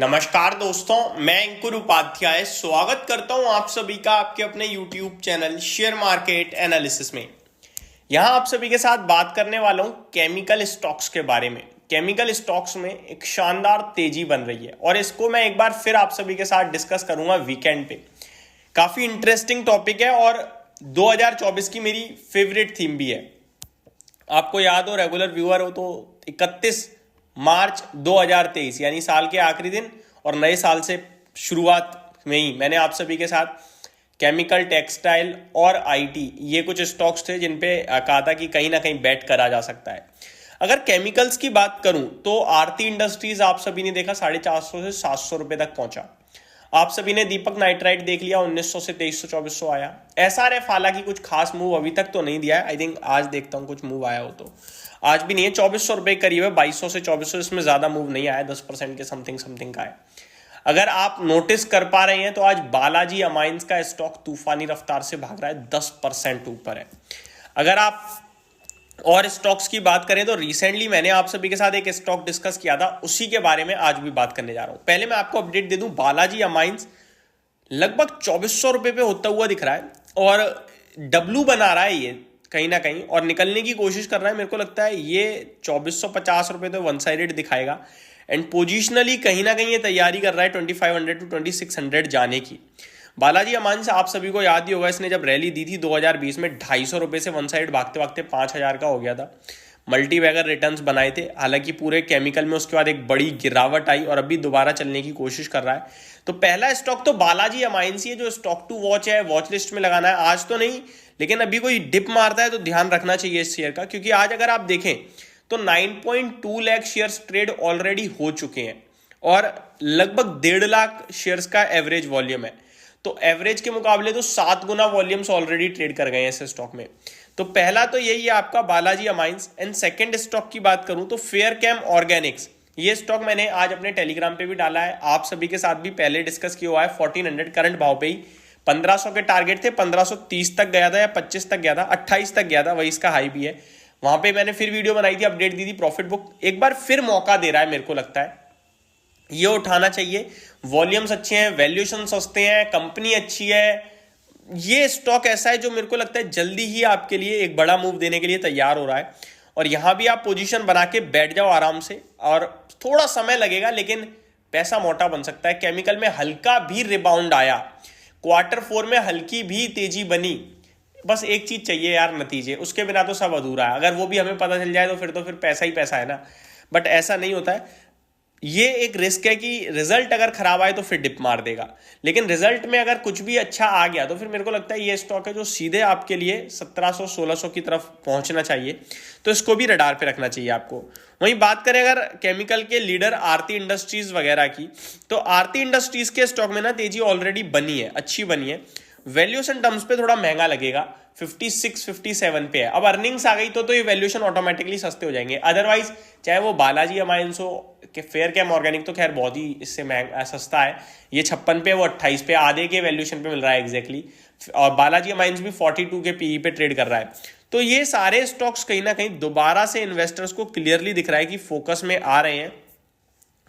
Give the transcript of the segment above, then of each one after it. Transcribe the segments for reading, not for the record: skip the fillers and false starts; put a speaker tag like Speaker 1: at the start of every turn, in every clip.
Speaker 1: नमस्कार दोस्तों, मैं अंकुर उपाध्याय स्वागत करता हूं आप सभी का आपके अपने YouTube channel share market analysis में। यहां आप सभी के साथ बात करने वाला हूं केमिकल स्टॉक्स के बारे में। केमिकल स्टॉक्स में एक शानदार तेजी बन रही है और इसको मैं एक बार फिर आप सभी के साथ डिस्कस करूंगा वीकेंड पे। काफी इंटरेस्टिंग टॉपिक है और 2024 की मेरी फेवरेट थीम भी है। आपको याद हो, रेगुलर व्यूअर हो तो 31 मार्च 2023 यानी साल के आखिरी दिन और नए साल से शुरुआत में ही मैंने आप सभी के साथ केमिकल, टेक्सटाइल और आईटी ये कुछ स्टॉक्स थे जिन पे कहा था कि कहीं ना कहीं बेट करा जा सकता है। अगर केमिकल्स की बात करूं तो आरती इंडस्ट्रीज आप सभी ने देखा 450 से 700 रुपए तक पहुंचा। आप सभी ने दीपक नाइट्राइट देख लिया, 1900 से 2300-2400 आया। एसआरएफ हालांकि कुछ खास मूव अभी तक तो नहीं दिया है। आई थिंक आज देखता हूं कुछ मूव आया हो तो आज भी नहीं है। 2400 रुपए करीब है, 2200 से 2400, इसमें ज्यादा मूव नहीं आया, 10% के समथिंग का है। अगर आप नोटिस कर पा रहे हैं तो आज बालाजी अमाइंस का स्टॉक तूफानी रफ्तार से भाग रहा है, 10% ऊपर है। अगर आप और स्टॉक्स की बात करें तो रिसेंटली मैंने आप सभी के साथ एक स्टॉक डिस्कस किया था, उसी के बारे में आज भी बात करने जा रहा हूं। पहले मैं आपको अपडेट दे दूं, बालाजी अमाइंस लगभग 2400 रुपए पे होता हुआ दिख रहा है और डब्लू बना रहा है ये कहीं ना कहीं और निकलने की कोशिश कर रहा है। मेरे को लगता है ये 2450 रुपए तो वन साइडेड दिखाएगा एंड पोजिशनली कहीं ना कहीं ये तैयारी कर रहा है 2500 टू 2600 जाने की। बालाजी अमाइंस आप सभी को याद ही होगा, इसने जब रैली दी थी 2020 में 250 रुपए से वन साइड भागते भागते 5000 का हो गया था। मल्टी बैगर रिटर्न्स बनाए थे, हालांकि पूरे केमिकल में उसके बाद एक बड़ी गिरावट आई और अभी दोबारा चलने की कोशिश कर रहा है। तो पहला स्टॉक तो बालाजी अमाइंस ही है जो स्टॉक टू वॉच है, वॉच लिस्ट में लगाना है। आज तो नहीं, लेकिन अभी कोई डिप मारता है तो ध्यान रखना चाहिए इस शेयर का, क्योंकि आज अगर आप देखें तो 9.2 लाख शेयर्स ट्रेड ऑलरेडी हो चुके हैं और लगभग 1.5 लाख शेयर्स का एवरेज वॉल्यूम है। तो एवरेज के मुकाबले तो 7 गुना वॉल्यूम्स ऑलरेडी ट्रेड कर गए हैं इस स्टॉक में। तो पहला तो यही है आपका Balaji amines. And second stock की बात करूं तो फेयरकेम ऑर्गेनिक्स, ये स्टॉक मैंने आज अपने टेलीग्राम पे भी डाला है, आप सभी के साथ भी पहले डिस्कस किया हुआ है। 1400 करंट भाव पे ही 1500 के टारगेट थे, 1530 तक गया था या 25 तक गया था, 28 तक गया था, वही इसका हाई भी है। वहां पे मैंने फिर वीडियो बनाई थी, अपडेट दी थी, प्रॉफिट बुक एक बार फिर मौका दे रहा है। मेरे को लगता है ये उठाना चाहिए। वॉल्यूम्स अच्छे हैं, वैल्यूएशन सस्ते हैं, कंपनी अच्छी है। ये स्टॉक ऐसा है जो मेरे को लगता है जल्दी ही आपके लिए एक बड़ा मूव देने के लिए तैयार हो रहा है और यहां भी आप पोजीशन बना के बैठ जाओ आराम से, और थोड़ा समय लगेगा लेकिन पैसा मोटा बन सकता है। केमिकल में हल्का भी रिबाउंड आया, Q4 में हल्की भी तेजी बनी। बस एक चीज चाहिए यार, नतीजे, उसके बिना तो सब अधूरा है। अगर वो भी हमें पता चल जाए तो फिर पैसा ही पैसा है ना, बट ऐसा नहीं होता है। ये एक रिस्क है कि रिजल्ट अगर खराब आए तो फिर डिप मार देगा, लेकिन रिजल्ट में अगर कुछ भी अच्छा आ गया तो फिर मेरे को लगता है ये स्टॉक है जो सीधे आपके लिए 1700-1600 की तरफ पहुंचना चाहिए। तो इसको भी रडार पे रखना चाहिए आपको। वहीं बात करें अगर केमिकल के लीडर आरती इंडस्ट्रीज वगैरह की, तो आरती इंडस्ट्रीज के स्टॉक में ना तेजी ऑलरेडी बनी है, अच्छी बनी है। वैल्यूएशन टर्म्स पे थोड़ा महंगा लगेगा, 56-57 पे है। अब अर्निंग्स आ गई तो ये वैल्यूएशन ऑटोमेटिकली सस्ते हो जाएंगे। अदरवाइज चाहे वो बालाजी अमाइंस हो कि फेयरकेम ऑर्गेनिक, तो खैर बहुत ही इससे महंगा सस्ता है। ये 56 पे, वो 28 पे, आधे के वैल्यूएशन पे मिल रहा है एग्जैक्टली। और बालाजी अमाइंस भी 42 के पीई पे ट्रेड कर रहा है। तो ये सारे स्टॉक्स कहीं ना कहीं दोबारा से इन्वेस्टर्स को क्लियरली दिख रहा है कि फोकस में आ रहे हैं।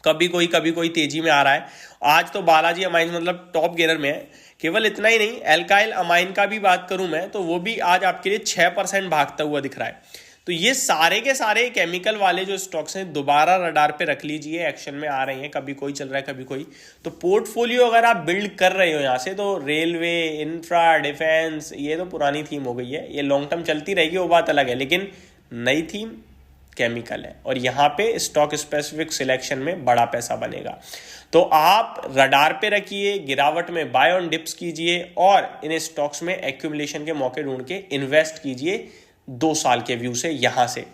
Speaker 1: कभी कोई तेजी में आ रहा है। आज तो बालाजी अमाइंस मतलब टॉप गेनर में है। केवल इतना ही नहीं, एल्काइल अमाइन का भी बात करूं मैं तो वो भी आज आपके लिए 6% भागता हुआ दिख रहा है। तो ये सारे के सारे केमिकल वाले जो स्टॉक्स हैं दोबारा रडार पे रख लीजिए, एक्शन में आ रहे हैं। कभी कोई चल रहा है, कभी कोई। तो पोर्टफोलियो अगर आप बिल्ड कर रहे हो यहाँ से, तो रेलवे, इंफ्रा, डिफेंस, ये तो पुरानी थीम हो गई है। ये लॉन्ग टर्म चलती रहेगी, वो बात अलग है, लेकिन नई थीम केमिकल है और यहाँ पे स्टॉक स्पेसिफिक सिलेक्शन में बड़ा पैसा बनेगा। तो आप रडार पे रखिए, गिरावट में बाय ऑन डिप्स कीजिए और इन स्टॉक्स में एक्यूमुलेशन के मौके ढूंढ के इन्वेस्ट कीजिए 2 साल के व्यू से। यहां से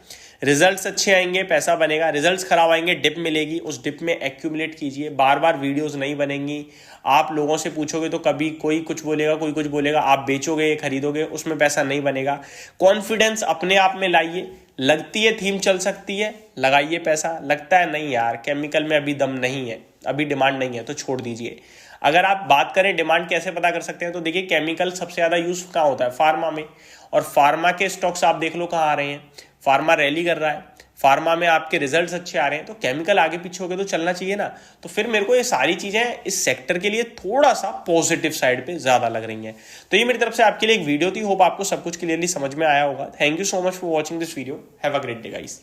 Speaker 1: रिजल्ट्स अच्छे आएंगे, पैसा बनेगा। रिजल्ट्स खराब आएंगे, डिप मिलेगी, उस डिप में एक्यूमुलेट कीजिए। बार बार वीडियोस नहीं बनेंगी, आप लोगों से पूछोगे तो कभी कोई कुछ बोलेगा, कोई कुछ बोलेगा, आप बेचोगे, खरीदोगे, उसमें पैसा नहीं बनेगा। कॉन्फिडेंस अपने आप में लाइए। लगती है थीम चल सकती है, लगाइए पैसा। लगता है नहीं यार केमिकल में अभी दम नहीं है, अभी डिमांड नहीं है, तो छोड़ दीजिए। अगर आप बात करें डिमांड कैसे पता कर सकते हैं, तो देखिए केमिकल सबसे ज्यादा यूज कहाँ होता है, फार्मा में। और फार्मा के स्टॉक्स आप देख लो कहाँ आ रहे हैं। फार्मा रैली कर रहा है, फार्मा में आपके रिजल्ट्स अच्छे आ रहे हैं, तो केमिकल आगे पीछे हो गए तो चलना चाहिए ना। तो फिर मेरे को ये सारी चीजें इस सेक्टर के लिए थोड़ा सा पॉजिटिव साइड पे ज्यादा लग रही हैं। तो ये मेरी तरफ से आपके लिए एक वीडियो थी, होप आपको सब कुछ क्लियरली समझ में आया होगा। Thank you so much for watching this video. Have a great day guys.